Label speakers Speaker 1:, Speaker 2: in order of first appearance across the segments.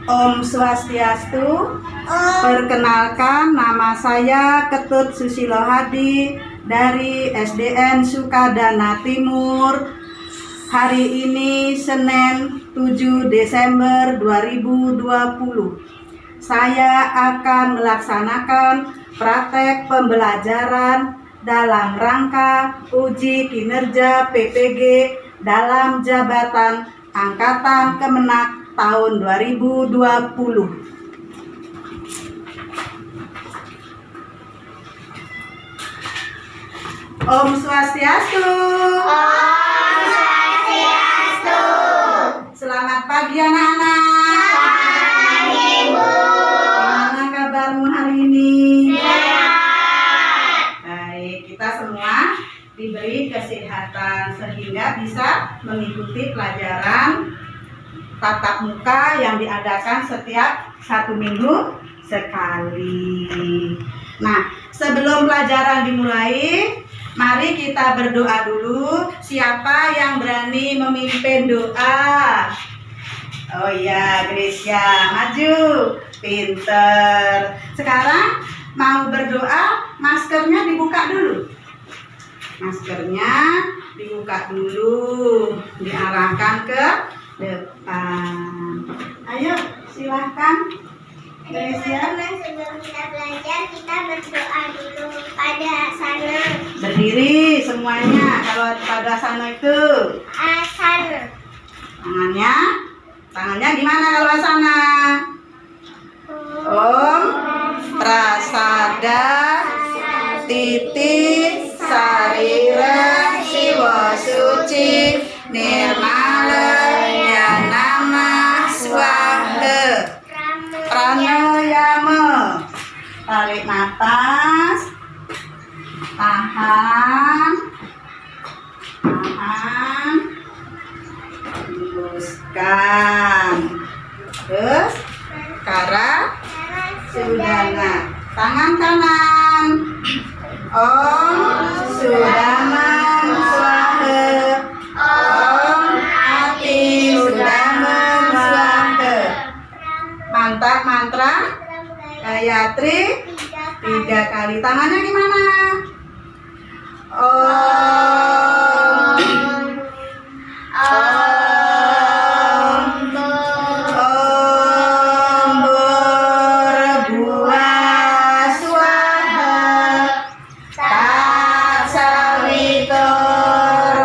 Speaker 1: Om Swastiastu. Perkenalkan, nama saya Ketut Susilo Hadi dari SDN Sukadana Timur. Hari ini Senin 7 Desember 2020. Saya akan melaksanakan praktek pembelajaran dalam rangka uji kinerja PPG dalam jabatan Angkatan Kemenak tahun 2020. Om Swastiastu.
Speaker 2: Om Swastiastu.
Speaker 1: Selamat pagi anak-anak.
Speaker 2: Selamat pagi, Bu.
Speaker 1: Gimana kabarmu hari ini?
Speaker 2: Sehat.
Speaker 1: Baik, kita semua diberi kesehatan sehingga bisa mengikuti pelajaran tatap muka yang diadakan setiap 1 minggu sekali. Nah, sebelum pelajaran dimulai, mari kita berdoa dulu. Siapa yang berani memimpin doa? Oh iya, Gracia, maju. Pinter. Sekarang mau berdoa, maskernya dibuka dulu. Maskernya dibuka dulu, diarahkan ke depan. Ayo, silahkan.
Speaker 2: Teman-teman, sebelum kita belajar, kita berdoa dulu pada sana.
Speaker 1: Berdiri semuanya. Kalau pada sana itu
Speaker 2: Asana.
Speaker 1: tangannya gimana kalau sana? Om Prasada Titi Sarira Siwa Suci Nirmalaya Namah Swaha Pranayama. Tarik nafas, tahan, hembuskan. Terus Kara Sudana. Tangan kanan. Om Sudaman Swaha. Om Ati Sudaman Swaha. Mantap mantra Gayatri 3 kali. Tangannya gimana? Om Berbuah Swaha Tatsawitur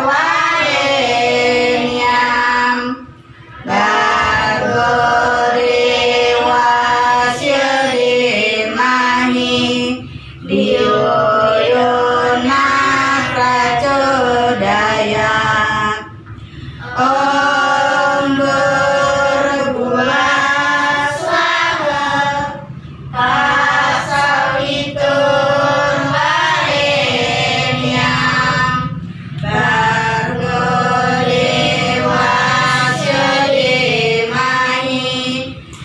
Speaker 1: Varenyam Bhargo Dewasya Dhimahi Dhiyo Yona Prachodayat. Om Berbuah Swaha Tatsawitur Varenyam Bhargo Dewasya Dhimahi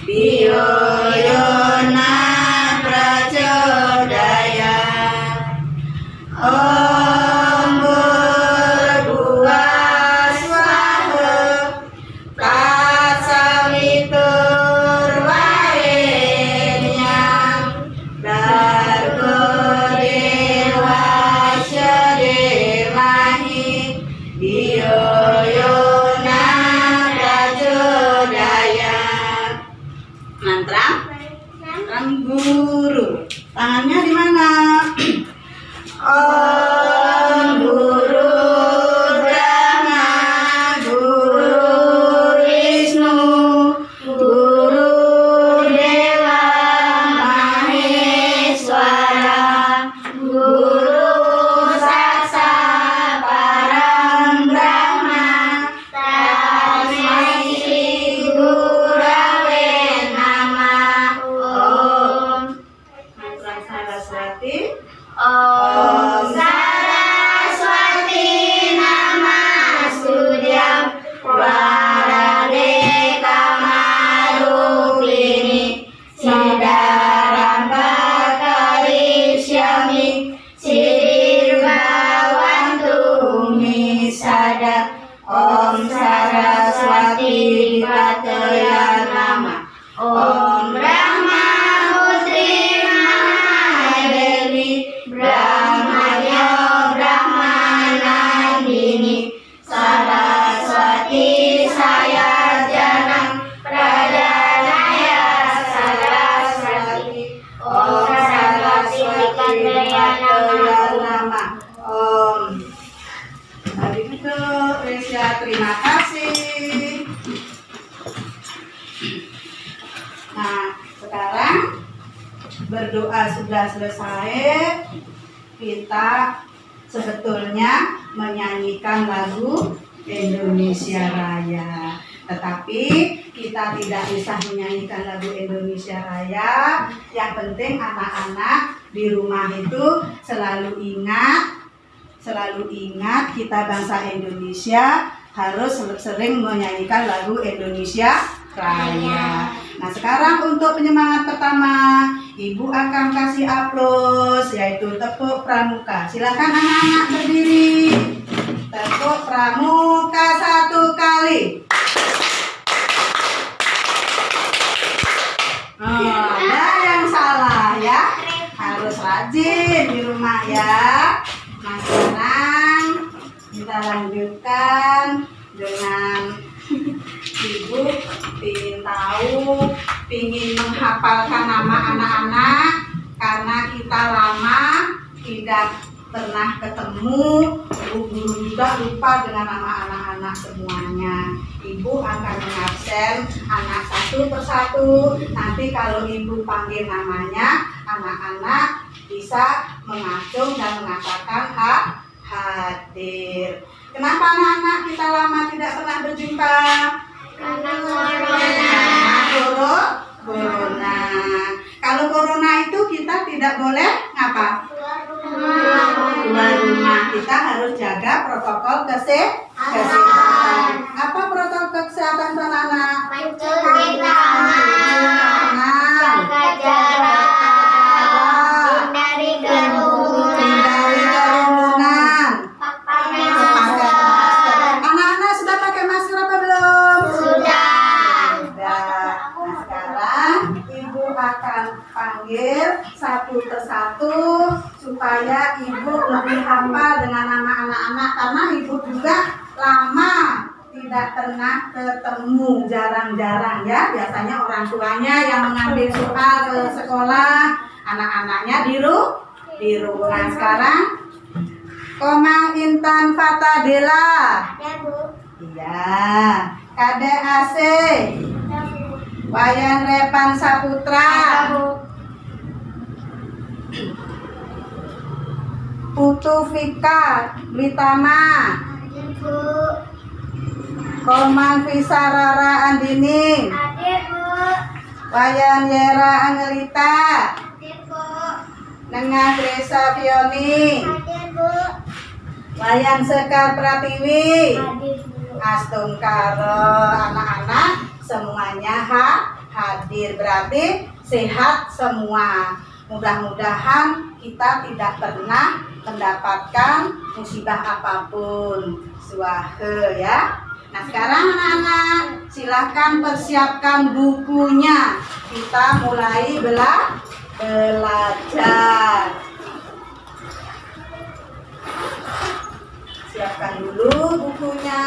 Speaker 1: Dhiyo Yona Prachodayat. Om Berbuah Swaha Tatsawitur Varenyam Bhargo Dewasya Dhimahi Dhiyo Yona Prachodayat. Mantra guru. Tangannya di mana? Om berdoa sudah selesai, kita sebetulnya menyanyikan lagu Indonesia Raya. Tetapi kita tidak bisa menyanyikan lagu Indonesia Raya. Yang penting anak-anak di rumah itu selalu ingat kita bangsa Indonesia harus sering menyanyikan lagu Indonesia Raya. Nah, sekarang untuk penyemangat pertama, Ibu akan kasih aplaus, yaitu tepuk pramuka. Silakan anak-anak berdiri. Tepuk pramuka 1 kali. Ada yang salah ya. Harus rajin di rumah ya. Nah, sekarang kita lanjutkan dengan Ibu ingin menghafalkan nama anak-anak karena kita lama tidak pernah ketemu. Guru juga lupa dengan nama anak-anak semuanya. Ibu akan mengabsen anak satu persatu. Nanti kalau Ibu panggil namanya, anak-anak bisa mengacung dan mengatakan hadir. Kenapa anak-anak kita lama tidak pernah berjumpa?
Speaker 2: Karena
Speaker 1: corona. Kalau corona itu kita tidak boleh ngapa? Keluar rumah. Kita harus jaga protokol kesehatan. Apa protokol kesehatan anak-anak?
Speaker 2: mencuci tangan, jaga jarak, hindari kerumunan, pakai masker.
Speaker 1: Anak-anak sudah pakai masker apa belum?
Speaker 2: Sudah.
Speaker 1: Nah, sekarang Ibu akan panggil satu persatu supaya Ibu lebih hafal dengan nama anak-anak, karena Ibu juga lama tidak pernah ketemu, jarang-jarang ya. Biasanya orang tuanya yang mengambil soal ke sekolah, anak-anaknya di rumah. Sekarang Komang Intan Fatadela.
Speaker 2: Ya, Bu.
Speaker 1: Iya. Kade AC.
Speaker 2: Ya, Bu.
Speaker 1: Wayan Repan Saputra. Putu Vika Britama.
Speaker 2: Ya, Bu.
Speaker 1: Komang Visarara Andini.
Speaker 2: Hadir, Bu.
Speaker 1: Wayan Yera Angelita.
Speaker 2: Hadir, Bu.
Speaker 1: Nengah Gresa Fioni.
Speaker 2: Hadir, Bu.
Speaker 1: Wayan Sekar Pratiwi.
Speaker 2: Hadir, Bu.
Speaker 1: Astung Karo. Anak-anak semuanya hadir, berarti sehat semua. Mudah-mudahan kita tidak pernah mendapatkan musibah apapun. Suahe ya. Nah, sekarang anak-anak silahkan persiapkan bukunya. Kita mulai belajar. Siapkan dulu bukunya.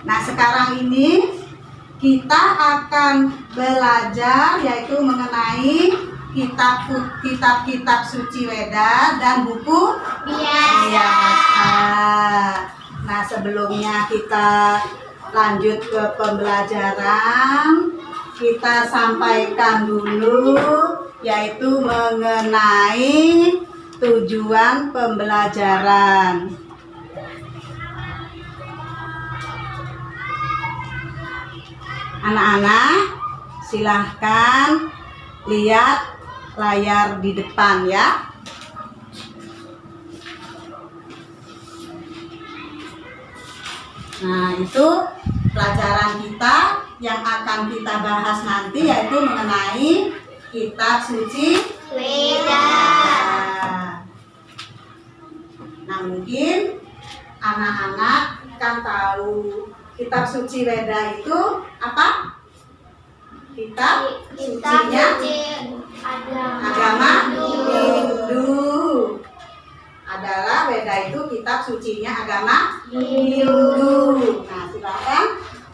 Speaker 1: Nah, sekarang ini kita akan belajar yaitu mengenai kitab-kitab suci Weda dan buku biasa. Nah, sebelumnya kita lanjut ke pembelajaran, kita sampaikan dulu yaitu mengenai tujuan pembelajaran. Anak-anak, silahkan lihat layar di depan ya. Nah, itu pelajaran kita yang akan kita bahas nanti yaitu mengenai kitab suci
Speaker 2: Weda.
Speaker 1: Nah, mungkin anak-anak kan tahu kitab suci Weda itu apa? Kitab sucinya agama Hindu. Adalah Weda itu kitab sucinya agama Hindu. Nah, silakan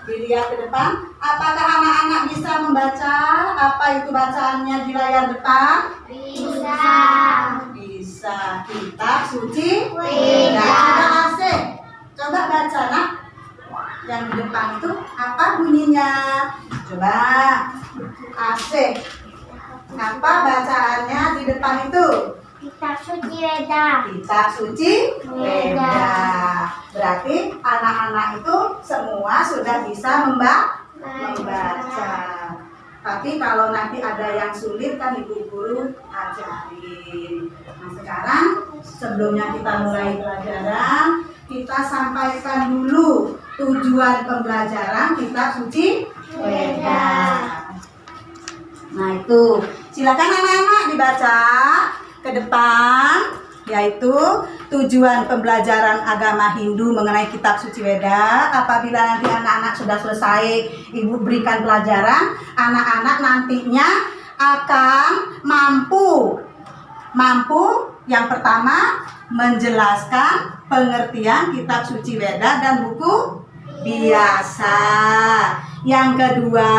Speaker 1: dilihat ke depan. Apakah anak-anak bisa membaca apa itu bacaannya di layar depan?
Speaker 2: Bisa.
Speaker 1: Bisa. Kitab suci
Speaker 2: Weda.
Speaker 1: Coba asik. Coba baca nak. Yang di depan itu apa bunyinya? Coba asik. Apa bacaannya di depan itu?
Speaker 2: Kitab suci Weda.
Speaker 1: Kitab suci Weda. Berarti anak-anak itu semua sudah bisa membaca. Tapi kalau nanti ada yang sulit kan ibu guru ajarin. Nah, sekarang sebelumnya kita mulai pelajaran, kita sampaikan dulu tujuan pembelajaran kitab suci Weda. Nah, itu silakan anak-anak dibaca ke depan, yaitu tujuan pembelajaran agama Hindu mengenai kitab suci Weda. Apabila nanti anak-anak sudah selesai ibu berikan pelajaran, anak-anak nantinya akan mampu yang pertama menjelaskan pengertian kitab suci Weda dan buku biasa. Yang kedua,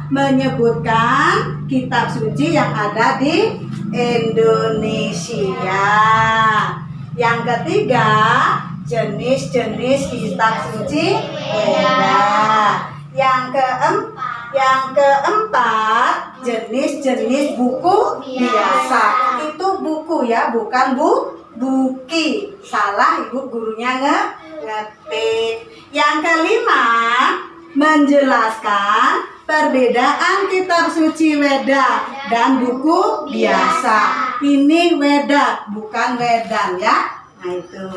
Speaker 1: menyebutkan kitab suci yang ada di Indonesia. Yang ketiga, jenis-jenis kitab suci Weda. Yang keempat, jenis-jenis buku biasa. Itu buku ya, bukan buki. Salah ibu gurunya ngetik. Yang kelima, menjelaskan perbedaan kitab suci Weda dan buku biasa. Ini Weda, bukan Wedan ya. Nah, itu.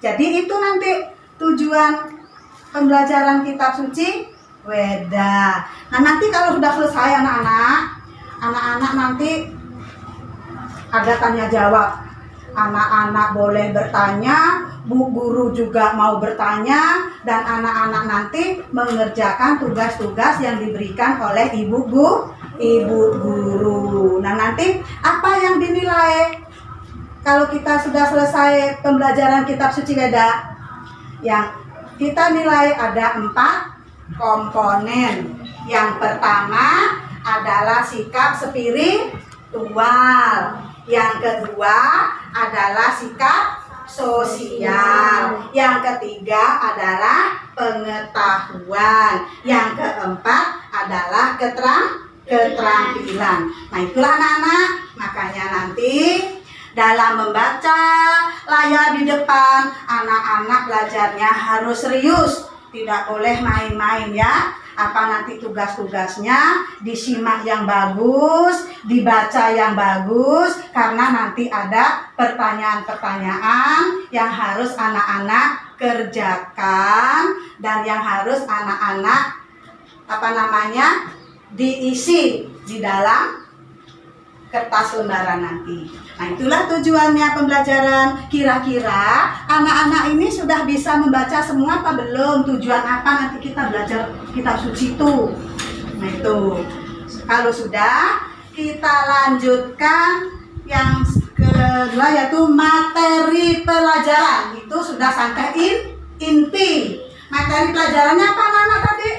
Speaker 1: Jadi itu nanti tujuan pembelajaran kitab suci Weda. Nah, nanti kalau sudah selesai anak-anak nanti ada tanya jawab. Anak-anak boleh bertanya, bu guru juga mau bertanya, dan anak-anak nanti mengerjakan tugas-tugas yang diberikan oleh ibu guru. Nah, nanti apa yang dinilai kalau kita sudah selesai pembelajaran kitab suci Weda? Yang kita nilai ada 4 komponen. Yang pertama adalah sikap spiritual. Yang kedua adalah sikap sosial. Yang ketiga adalah pengetahuan. Yang keempat adalah keterampilan. Nah, itulah anak-anak. Makanya nanti dalam membaca layar di depan, anak-anak belajarnya harus serius. Tidak boleh main-main ya. Apa nanti tugas-tugasnya disimak yang bagus, dibaca yang bagus, karena nanti ada pertanyaan-pertanyaan yang harus anak-anak kerjakan dan yang harus anak-anak diisi di dalam kertas lembaran nanti. Nah, itulah tujuannya pembelajaran. Kira-kira anak-anak ini sudah bisa membaca semua apa belum? Tujuan apa nanti kita belajar kitab suci itu? Nah, itu. Kalau sudah, kita lanjutkan yang kedua, yaitu materi pelajaran. Itu sudah sampai inti. Materi pelajarannya apa anak-anak tadi?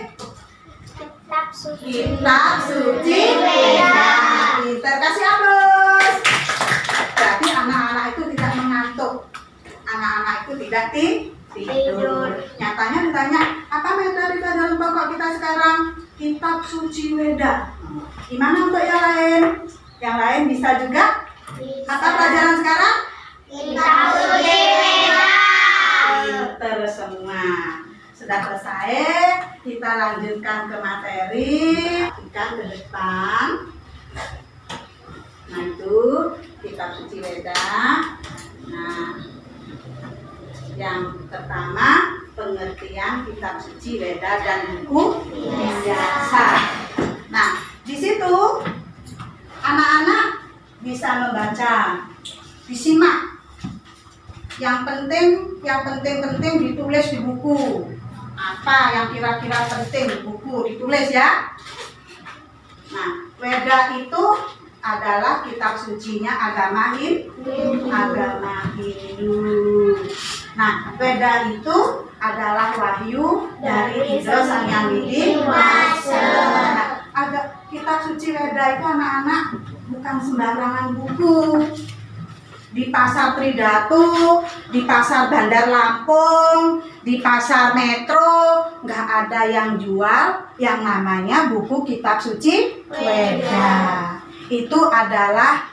Speaker 1: Kitab suci Weda. Pintar, kasih aplaus. Berarti anak-anak itu tidak mengantuk. Anak-anak itu tidak tidur. Nyatanya ditanya, apa materi pelajaran pokok kita sekarang? Kitab suci Weda. Gimana untuk yang lain? Yang lain bisa juga? Apa pelajaran sekarang?
Speaker 2: Kitab suci Weda.
Speaker 1: Pintar semua. Sudah selesai, kita lanjutkan ke materi. Kita ke depan. Nah, itu kitab suci Weda. Nah, yang pertama pengertian kitab suci Weda dan buku biasa. Nah, di situ bisa membaca. Disimak. Yang penting ditulis di buku. Apa yang kira-kira penting di buku ditulis ya. Nah, Weda itu adalah kitab sucinya agama Hindu. Nah, Weda itu adalah wahyu dari Indra Sang Hyang Widi Wasa. Nah, kitab suci Weda itu anak-anak bukan sembarangan buku. Di pasar Tridatu, di pasar Bandar Lampung, di pasar Metro, nggak ada yang jual yang namanya buku kitab suci Weda. Itu adalah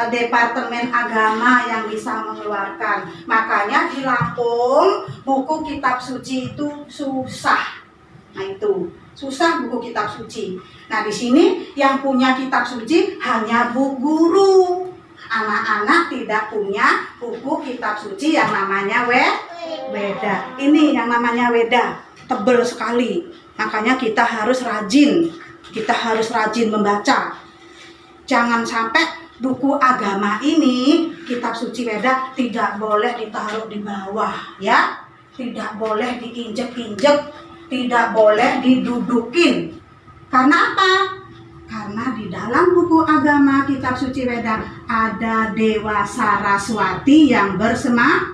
Speaker 1: Departemen Agama yang bisa mengeluarkan. Makanya di Lampung buku kitab suci itu susah. Nah itu susah buku kitab suci. Nah di sini yang punya kitab suci hanya bu guru. Anak-anak tidak punya buku kitab suci yang namanya Weda. Ini yang namanya Weda, tebal sekali. Makanya kita harus rajin. Kita harus rajin membaca. Jangan sampai buku agama ini, kitab suci Weda tidak boleh ditaruh di bawah, ya. Tidak boleh diinjek-injek, tidak boleh didudukin. Karena apa? Karena di dalam buku agama kitab suci Weda ada Dewa Saraswati yang bersemayam.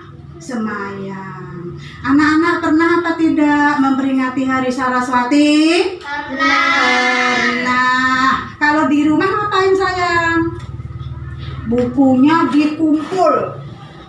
Speaker 1: Anak-anak pernah apa tidak memperingati Hari Saraswati? Pernah. Kalau di rumah ngapain sayang? Bukunya dikumpul,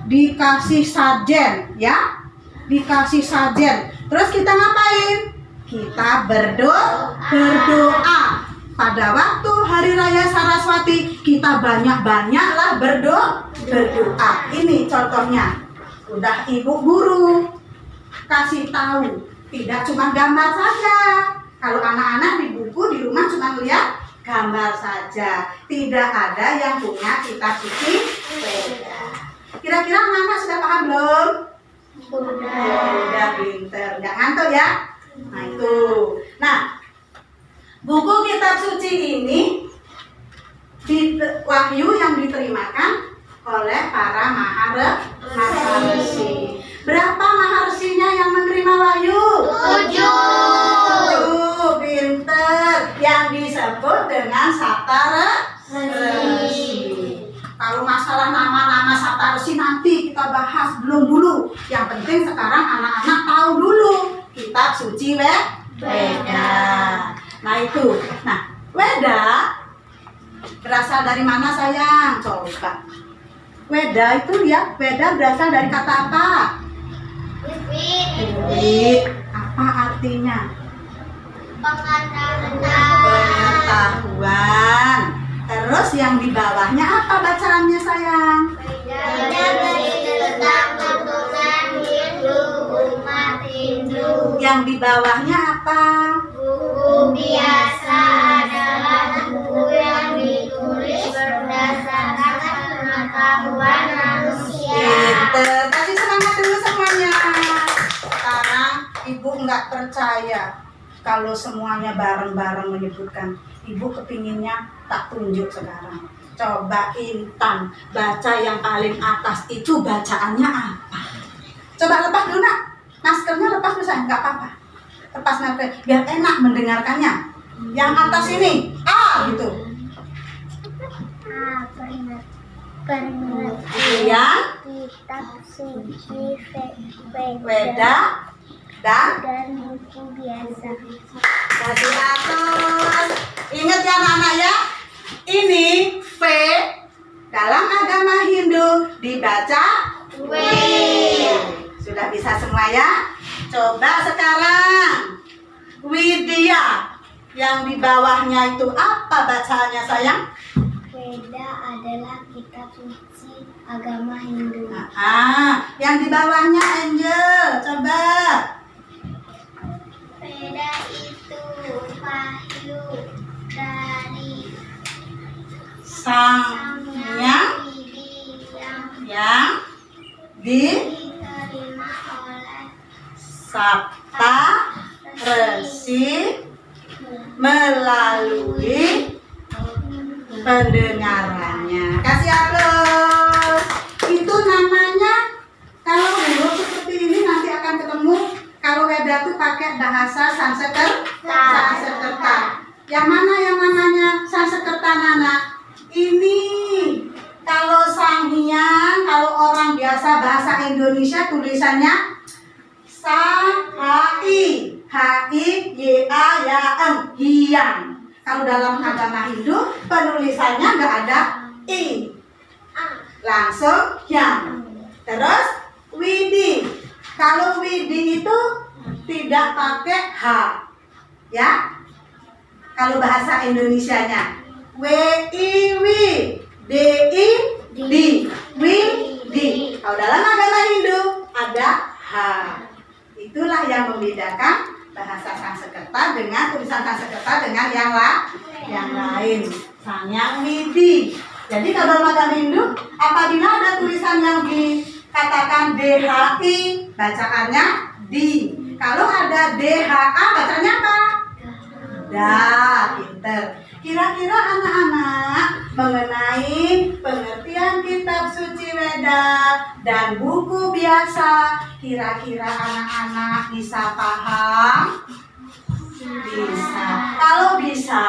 Speaker 1: dikasih sajen, ya? Dikasih sajen. Terus kita ngapain? Kita berdoa. Pada waktu Hari Raya Saraswati kita banyak-banyaklah berdoa. Ini contohnya. Udah ibu guru kasih tahu, tidak cuma gambar saja. Kalau anak-anak di buku di rumah cuma lihat gambar saja, tidak ada yang punya kitab suci Weda. Kira-kira anak-anak sudah paham belum? Sudah pinter, nggak ngantuk ya? Nah itu. Nah, buku kitab suci ini wahyu yang diterimakan oleh para maharsi. Berapa maharsinya yang menerima wahyu? 7. Pinter. Yang disebut dengan Saptarsi. Kalau masalah nama-nama Saptarsi nanti kita bahas, belum dulu. Yang penting sekarang anak-anak tahu dulu kitab suci Weda. Nah itu. Nah, Weda berasal dari mana sayang? Coba. Weda itu ya, Weda berasal dari kata apa? Wid. Apa artinya? Pengetahuan. Terus yang di bawahnya apa bacaannya sayang?
Speaker 2: Weda berisi tentang keturunan Hindu, umat Hindu.
Speaker 1: Yang di bawahnya apa?
Speaker 2: Buku biasa adalah buku yang ditulis berdasarkan pengetahuan manusia.
Speaker 1: Pinter. Kasih semangat dulu semuanya. Sekarang ibu nggak percaya kalau semuanya bareng-bareng menyebutkan. Ibu kepinginnya tak tunjuk sekarang. Coba Intan baca yang paling atas itu bacaannya apa? Coba lepas dulu nak. Maskernya lepas dulu sayang, nggak apa-apa. Lepas masker biar enak mendengarkannya. Yang atas ini gitu. Yang
Speaker 2: kitab suci
Speaker 1: Weda dan
Speaker 2: buku biasa.
Speaker 1: kasih atas. Ingat ya anak-anak ya. Ini V dalam agama Hindu dibaca W. Sudah bisa semua ya? Coba sekarang Widya yang di bawahnya itu apa bacaannya sayang?
Speaker 2: Weda adalah kitab suci agama Hindu.
Speaker 1: Yang di bawahnya Angel, coba.
Speaker 2: Weda itu wahyu dari
Speaker 1: Sang Hyang yang
Speaker 2: diterima oleh
Speaker 1: Sapta Resi melalui pendengarannya namanya. Kasih aplaus. Itu namanya, kalau huruf seperti ini nanti akan ketemu. Kalau Weda tuh pakai bahasa Sanskerta. Yang mana yang namanya Sanskerta, Nana? Ini kalau Sanghyang, kalau orang biasa bahasa Indonesia tulisannya Hyang. Kalau dalam agama Hindu penulisannya nggak ada I, langsung Hyang. Terus Widi, kalau Widi itu tidak pakai H, ya. Kalau bahasa Indonesianya W-I-W, D-I-D, Widi. Kalau dalam agama Hindu ada H. Itulah yang membedakan bahasa Sanskerta dengan tulisan Sanskerta dengan yang lain. Sangyang Widi. Jadi kalau dalam agama Hindu, apabila ada tulisan yang dikatakan DHI, bacaannya di. Kalau ada DHA, bacanya apa? Da, pinter. Kira-kira anak-anak mengenai pengertian kitab suci Weda dan buku biasa, kira-kira anak-anak bisa paham? Bisa. Kalau bisa,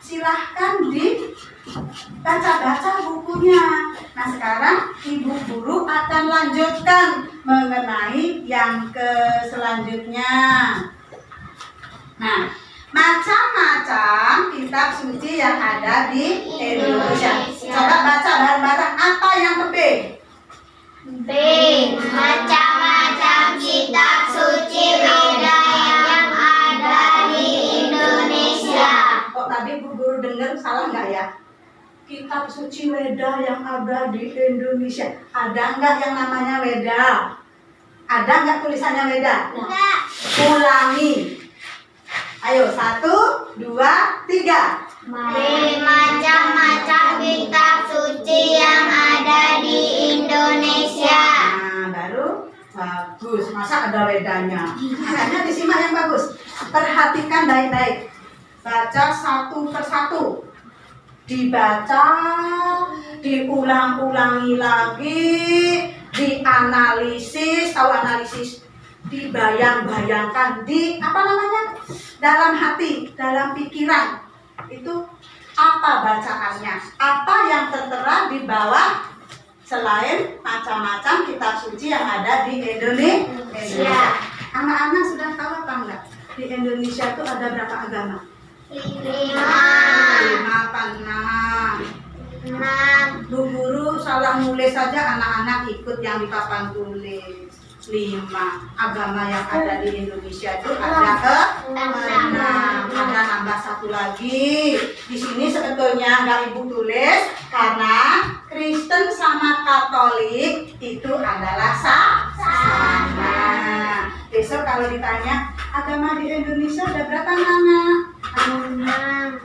Speaker 1: silahkan dibaca-baca bukunya. Nah, sekarang Ibu Guru akan lanjutkan mengenai yang selanjutnya. Nah, macam-macam kitab suci yang ada di Indonesia. Coba baca bareng-bareng. Apa yang ke B?
Speaker 2: B. Macam-macam kitab suci Weda yang ada di Indonesia.
Speaker 1: Kok tadi Bu Guru dengar salah nggak ya? Kitab suci Weda yang ada di Indonesia. Ada nggak yang namanya Weda? Ada nggak tulisannya Weda?
Speaker 2: Enggak.
Speaker 1: Ulangi. Ayo, 1, 2, 3.
Speaker 2: Macam-macam kitab suci yang ada di Indonesia.
Speaker 1: Nah, baru bagus. Masa ada Wedanya? Makanya disimak yang bagus. Perhatikan baik-baik. Baca satu persatu. Dibaca, diulang-ulangi lagi, dianalisis. Tahu analisis? Dibayang-bayangkan, dalam hati, dalam pikiran. Itu apa bacaannya, apa yang tertera di bawah selain macam-macam kitab suci yang ada di Indonesia. Anak-anak sudah tahu apa enggak? Di Indonesia itu ada berapa agama?
Speaker 2: 5.
Speaker 1: 5 apa 6?
Speaker 2: 6.
Speaker 1: Bu Guru salah nulis saja anak-anak ikut yang di papan tulis. 5 agama yang ada di Indonesia itu ada 6. Ada nambah 1 lagi. Di sini sebetulnya nggak Ibu tulis karena Kristen sama Katolik itu adalah sama. Besok kalau ditanya agama di Indonesia ada berapa anak?
Speaker 2: 6.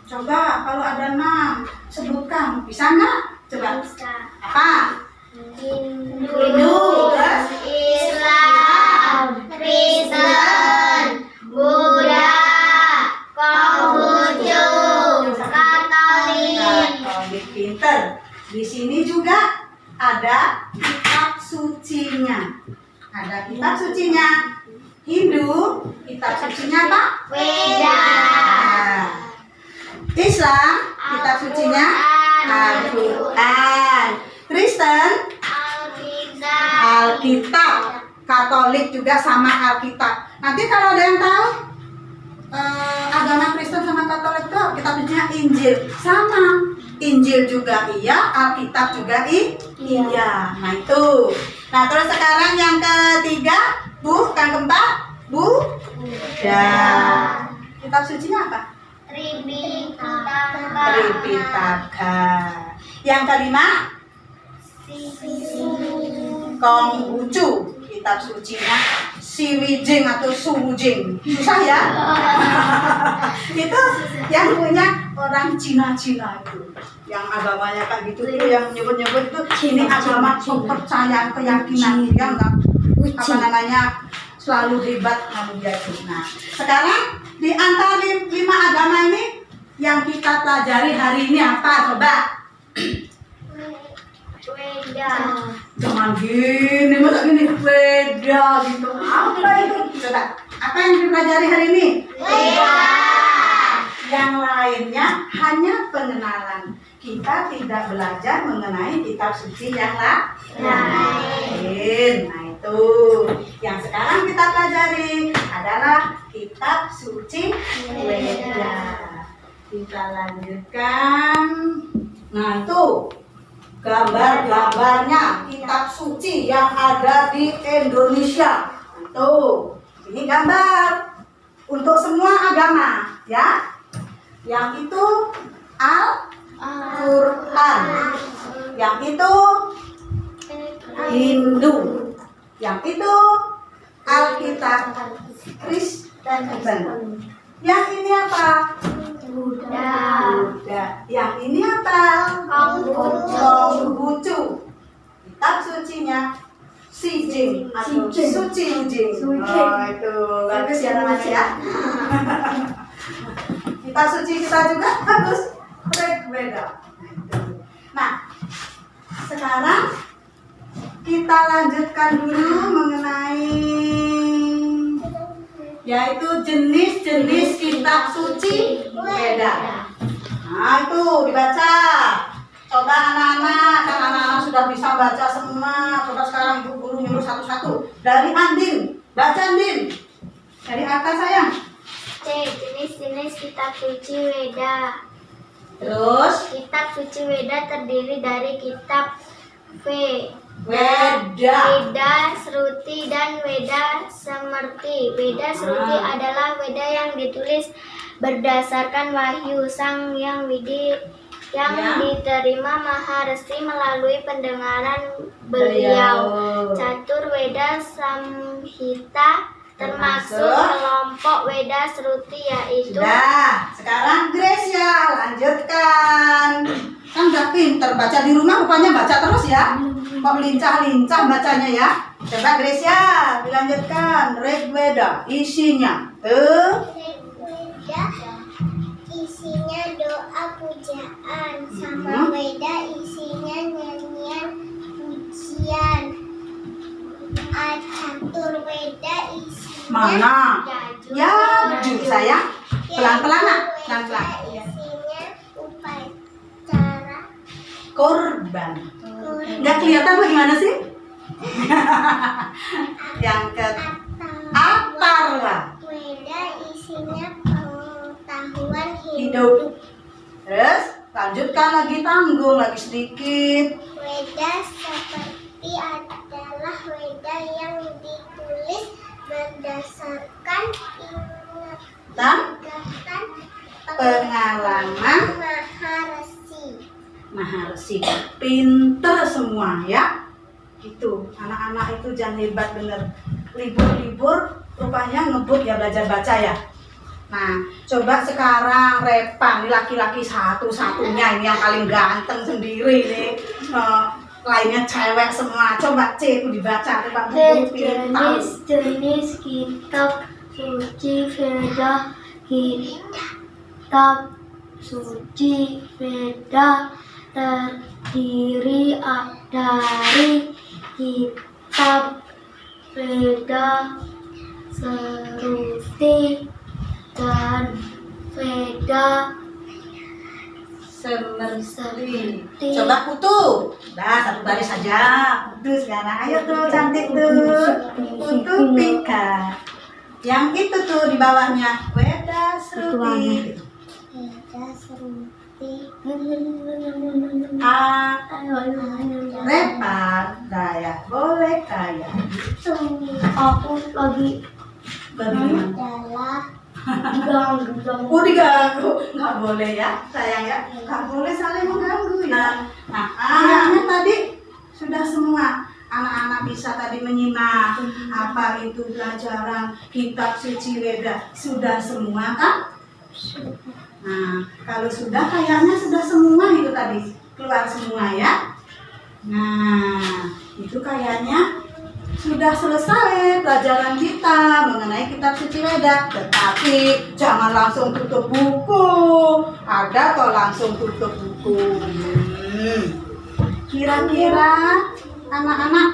Speaker 1: Coba kalau ada 6 sebutkan, bisa nggak? Coba.
Speaker 2: Bisa.
Speaker 1: Apa?
Speaker 2: Hindu, Islam, Kristen, Buddha, Konghucu, Katolik.
Speaker 1: Katolik, pinter. Di sini juga ada kitab sucinya. Ada kitab sucinya. Hindu, kitab sucinya apa?
Speaker 2: Weda.
Speaker 1: Islam, kitab sucinya Al-Quran. Kristen, Alkitab. Katolik juga sama Alkitab. Nanti kalau ada yang tahu agama Kristen sama Katolik itu kitabnya Injil sama. Injil juga iya, Alkitab juga iya. Nah itu. Nah terus sekarang yang ketiga, Bu, yang keempat, Buddha. Kitab sucinya apa? Tripitaka. Yang kelima, Konghucu. Kitab sucinya Siwijing atau Suwujing. Susah ya? Itu yang punya orang Cina-Cina itu. Yang agamanya kayak gitu tuh, yang nyebut-nyebut tuh ini agama kepercayaan, keyakinan dia enggak selalu hebat kamu jadi. Nah, sekarang di antara 5 agama ini yang kita pelajari hari ini apa? Coba
Speaker 2: Weda.
Speaker 1: Jangan gini, masa gini beda gitu. Apa itu? Coba, apa yang dipelajari hari ini?
Speaker 2: Weda.
Speaker 1: Yang lainnya hanya pengenalan. Kita tidak belajar mengenai kitab suci yang lain. Nah itu. Yang sekarang kita pelajari adalah kitab suci Weda. Kita lanjutkan. Nah itu gambar-gambarnya kitab suci yang ada di Indonesia. Tuh, ini gambar untuk semua agama, ya. Yang itu Al-Quran, yang itu Hindu, yang itu Alkitab Kristen. Yang ini apa?
Speaker 2: Buddha.
Speaker 1: Yang ini apa? Konghucu. Kitab sucinya Sijing atau Suci Ujing. Oh itu bagus ya namanya ya. Kitab suci kita juga bagus. Beda. Nah sekarang kita lanjutkan dulu mengenai yaitu jenis-jenis kitab suci Weda. Nah itu dibaca. Coba anak-anak, kan anak-anak sudah bisa baca semua. Coba sekarang ibu guru nyuruh satu-satu. Dari Andin, baca Andin. Dari atas sayang.
Speaker 2: C. Jenis-jenis kitab suci Weda.
Speaker 1: Terus
Speaker 2: Kitab suci Weda terdiri dari kitab
Speaker 1: Weda.
Speaker 2: Weda Sruti dan Weda Semerti. Weda Sruti adalah Weda yang ditulis berdasarkan wahyu Sang Yang Widi yang diterima Maharesi melalui pendengaran beliau. Catur Weda Samhita termasuk kelompok Weda Sruti yaitu.
Speaker 1: Sudah, sekarang Gracia lanjutkan. Kan udah pinter baca di rumah, rupanya baca terus ya. Kok lincah-lincah bacanya ya. Coba Gracia dilanjutkan. Rigveda isinya
Speaker 2: Weda isinya doa pujaan, sama Weda isinya nyanyian pujian. Catur Weda isinya
Speaker 1: mana? Yaju sayang. Pelan-pelan nak. Pelan-pelan.
Speaker 2: Isinya upacara
Speaker 1: Korban. Nggak kelihatan bagaimana sih? Yang ke Atarwa.
Speaker 2: Weda isinya pengetahuan
Speaker 1: Hidup. Terus lanjutkan lagi, tanggung lagi sedikit.
Speaker 2: Weda seperti adalah Weda yang ditulis berdasarkan
Speaker 1: Dan
Speaker 2: ingatan
Speaker 1: pengalaman Maharesi. Pinter semua ya. Gitu. Anak-anak itu jangan hebat bener. Libur-libur rupanya ngebut ya belajar baca ya. Nah, coba sekarang Repan, ini laki-laki satu-satunya ini yang paling ganteng sendiri nih. Lainnya cewek semua. Coba C itu dibaca. Repan
Speaker 2: jenis kitab suci Veda. Kitab suci Veda terdiri dari kitab Veda Sruti dan Veda
Speaker 1: Semerti. Coba Putu. Nah, satu baris saja. Putu sekarang. Ayo tuh cantik tuh. Putu Pika. Yang itu tuh di bawahnya Weda Sruti.
Speaker 2: Veda Sruti.
Speaker 1: Repan daya boleh kaya.
Speaker 2: Aku lagi
Speaker 1: Bagaimana?
Speaker 2: diganggu.
Speaker 1: Diganggu, nggak boleh ya sayang ya, nggak boleh saling mengganggu ya. Nah, anak-anak tadi sudah semua. Anak-anak bisa tadi menyimak apa itu pelajaran kitab suci Weda. Sudah semua kan? Nah, kalau sudah kayaknya sudah semua itu tadi keluar semua ya. Nah, itu kayaknya sudah selesai pelajaran kita mengenai kitab suci Weda. Tetapi jangan langsung tutup buku. Ada kok langsung tutup buku. Kira-kira anak-anak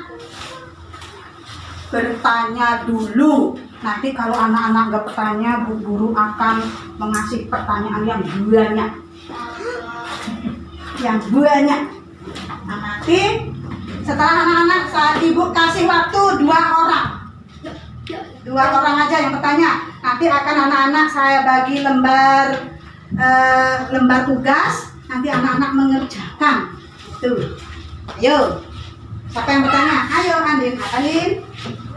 Speaker 1: bertanya dulu. Nanti kalau anak-anak nggak bertanya, Bu Guru akan mengasih pertanyaan yang banyak. Yang banyak. Nah, nanti setelah anak-anak Ibu kasih waktu 2 orang. 2 orang aja yang bertanya. Nanti akan anak-anak saya bagi lembar tugas. Nanti anak-anak mengerjakan. Tuh. Ayo. Siapa yang bertanya? Ayo Andin. Andin.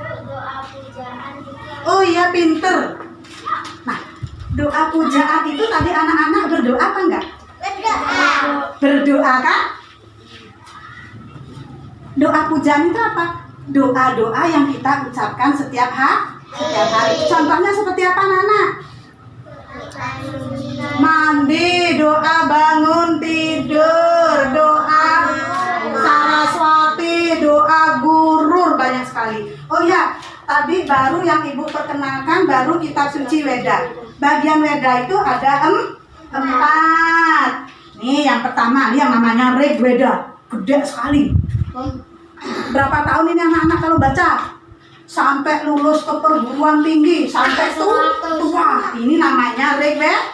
Speaker 2: Doa pujaan juga.
Speaker 1: Oh iya, pinter. Nah, doa pujaan itu tadi anak-anak berdoa apa enggak?
Speaker 2: Berdoa.
Speaker 1: Berdoa kan? Doa pujaan itu apa? Doa-doa yang kita ucapkan setiap hari. Contohnya seperti apa, anak-anak? Mandi, doa bangun tidur, doa Saraswati, doa gurur, banyak sekali. Oh ya, tadi baru yang Ibu perkenalkan baru kitab suci Weda. Bagian Weda itu ada 4. Nih yang pertama, nih yang namanya Rig Weda, gede sekali. Berapa tahun ini anak-anak kalau baca? Sampai lulus ke perguruan tinggi, sampai tua. Ini namanya Rig Weda.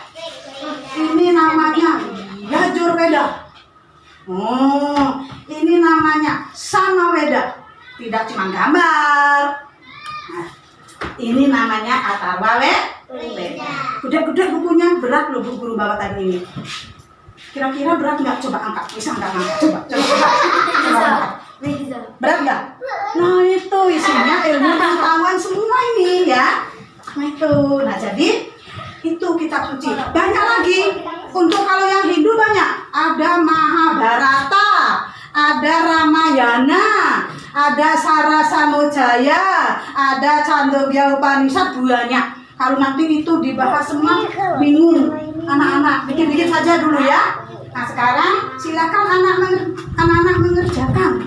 Speaker 1: Ini namanya Yajur Weda. Oh, ini namanya Sama Weda. Tidak cuma gambar. Nah, ini namanya Atharwa Weda. Gede-gede bukunya, berat loh Bu Guru bawa tadi ini. Kira-kira berat nggak? Coba angkat, bisa nggak angkat? Coba angkat. Berat nggak? Nah itu isinya ilmu pengetahuan semua ini ya. Nah itu, nah jadi itu kitab suci. Banyak lagi. Untuk kalau yang Hindu banyak. Ada Mahabharata, ada Ramayana, ada Sarasamujaya, ada Chandogya Upanishad, banyak. Kalau nanti itu dibahas semua bingung anak-anak. Bikin-bikin saja dulu ya. Nah sekarang silakan anak-anak mengerjakan.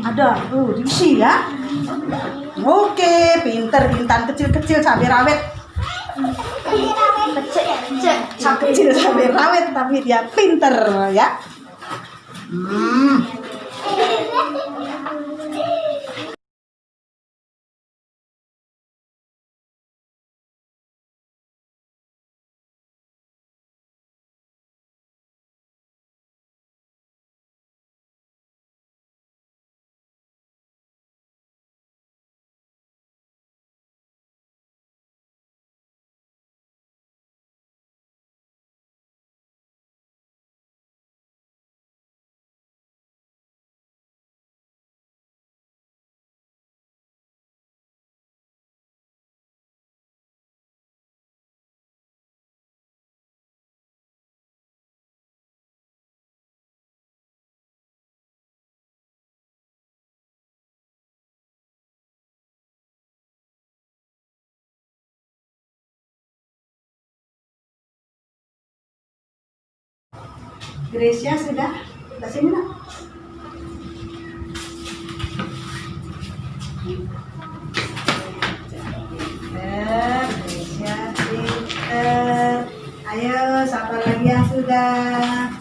Speaker 1: Ada diisi ya. Oke, pinter, intan kecil-kecil cabai rawit. Kecil cabai rawit tapi dia pinter ya. Gracia sudah sini nak. Gracia pinter. Ayo siapa lagi yang sudah?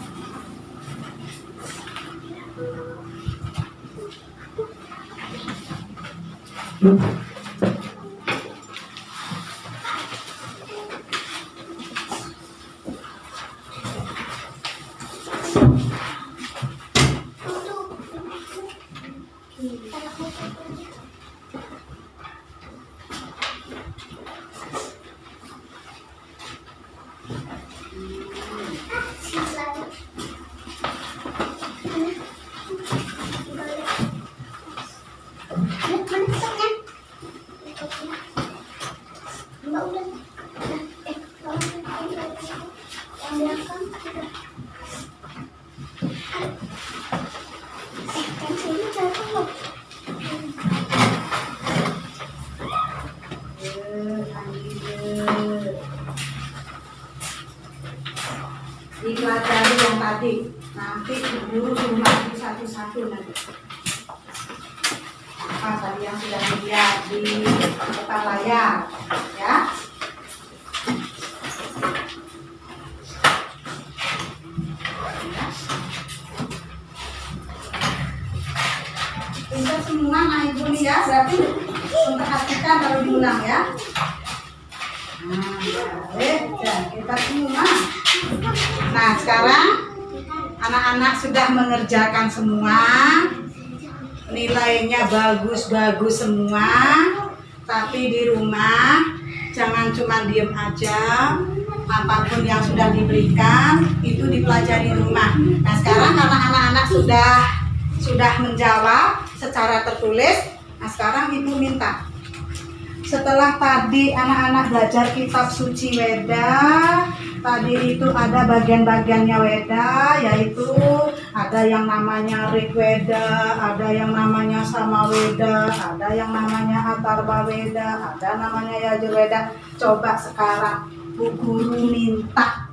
Speaker 1: Dipelajari yang tadi, nanti guru suruh lagi satu-satu nanti. Apa tadi yang sudah dilihat di depan layar, ya? Kita semua naik dulu ya, berarti memperhatikan kalau diulang ya. Nah, baik, dan kita semua. Nah, sekarang anak-anak sudah mengerjakan semua. Nilainya bagus-bagus semua. Tapi di rumah jangan cuma diem aja. Apapun yang sudah diberikan itu dipelajari di rumah. Nah, sekarang karena anak-anak sudah menjawab secara tertulis. Nah, sekarang ibu minta, setelah tadi anak-anak belajar kitab suci Weda, tadi itu ada bagian-bagiannya Weda, yaitu ada yang namanya Rig Weda, ada yang namanya Sama Weda, ada yang namanya Atharva Weda, ada namanya Yajur Weda. Coba sekarang Bu Guru minta,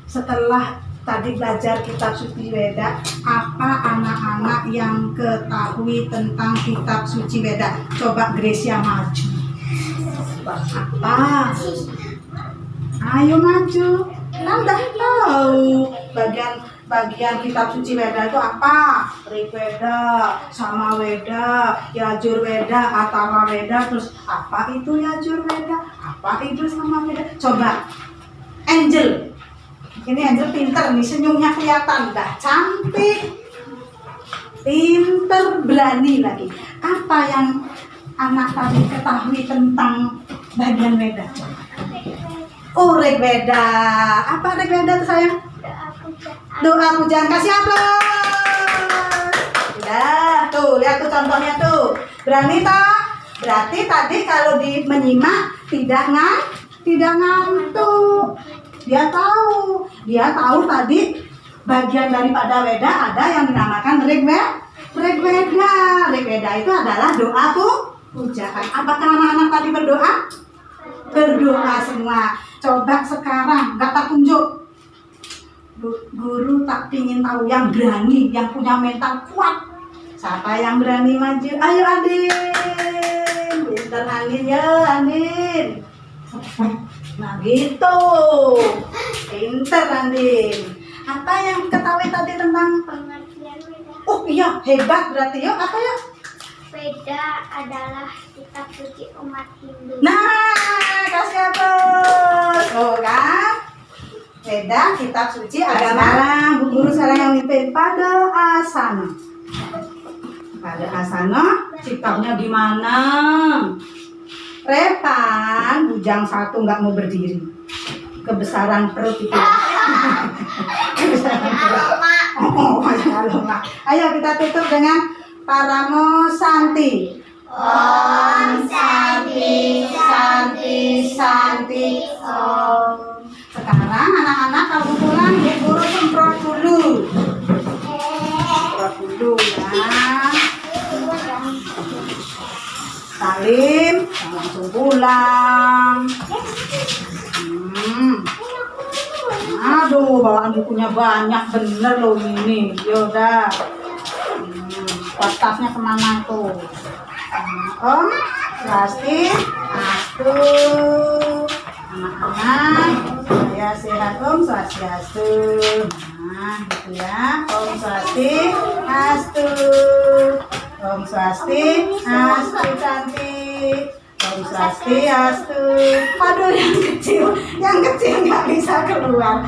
Speaker 1: setelah tadi belajar kitab suci Weda, apa anak-anak yang ketahui tentang kitab suci Weda? Coba Gracia maju. Apa? Ayo maju. Kita udah tahu bagian kitab suci Weda itu apa? Rig Weda, Sama Weda, Yajur Weda, Atharva Weda. Terus apa itu Yajur Weda? Apa itu Sama Weda? Coba Angel. Ini Angel pinter nih, senyumnya kelihatan, dah cantik, pinter, berani lagi. Apa yang anak tadi ketahui tentang bagian Weda? Oh, Rig Weda. Apa Rig Weda tuh sayang? Doa pujaan. Kasih aplaus. Udah, tuh lihat tuh contohnya tuh. Berani toh? Berarti tadi kalau menyimak tidak ngantuk. Dia tahu tadi bagian daripada Weda ada yang dinamakan Rig Weda. Rig Weda itu adalah doa pujaan. Apakah anak-anak tadi berdoa? Berdoa semua. Coba sekarang kata tunjuk. Guru tak pingin tahu yang berani, yang punya mental kuat. Siapa yang berani maju? Ayo Andin. Pinter Andin ya Andin. Nah gitu. Pinter Andin. Apa yang ketahui tadi tentang
Speaker 2: pengertian Weda?
Speaker 1: Oh iya, hebat berarti ya. Apa ya?
Speaker 2: Weda adalah kitab suci umat Hindu.
Speaker 1: Nah, kasih aplaus. Oh kan? Weda kitab suci agama. Sekarang Bu Guru sekarang yang mimpin pada asana. Pada asana, sikapnya gimana? Repan, bujang satu nggak mau berdiri. Kebesaran perut itu. Kebesaran perut. Oh, Mak. Ayo kita tutup dengan Paramo Santi. Om Santi, Santi, Santi, Om. Sekarang anak-anak kalau pulang Bu Guru semprot dulu. Semprot dulu ya. Salim, langsung pulang. Aduh, bawaan bukunya banyak bener loh ini. Yaudah. Tas-tasnya kemana tuh? Om, Swasti, Astu. Anak-anak, saya sehat Om Swastiastu. Nah, gitu ya. Om Swasti, Astu. Om Swasti, Astu cantik. Om Swasti, Astu. Aduh, yang kecil nggak bisa keluar.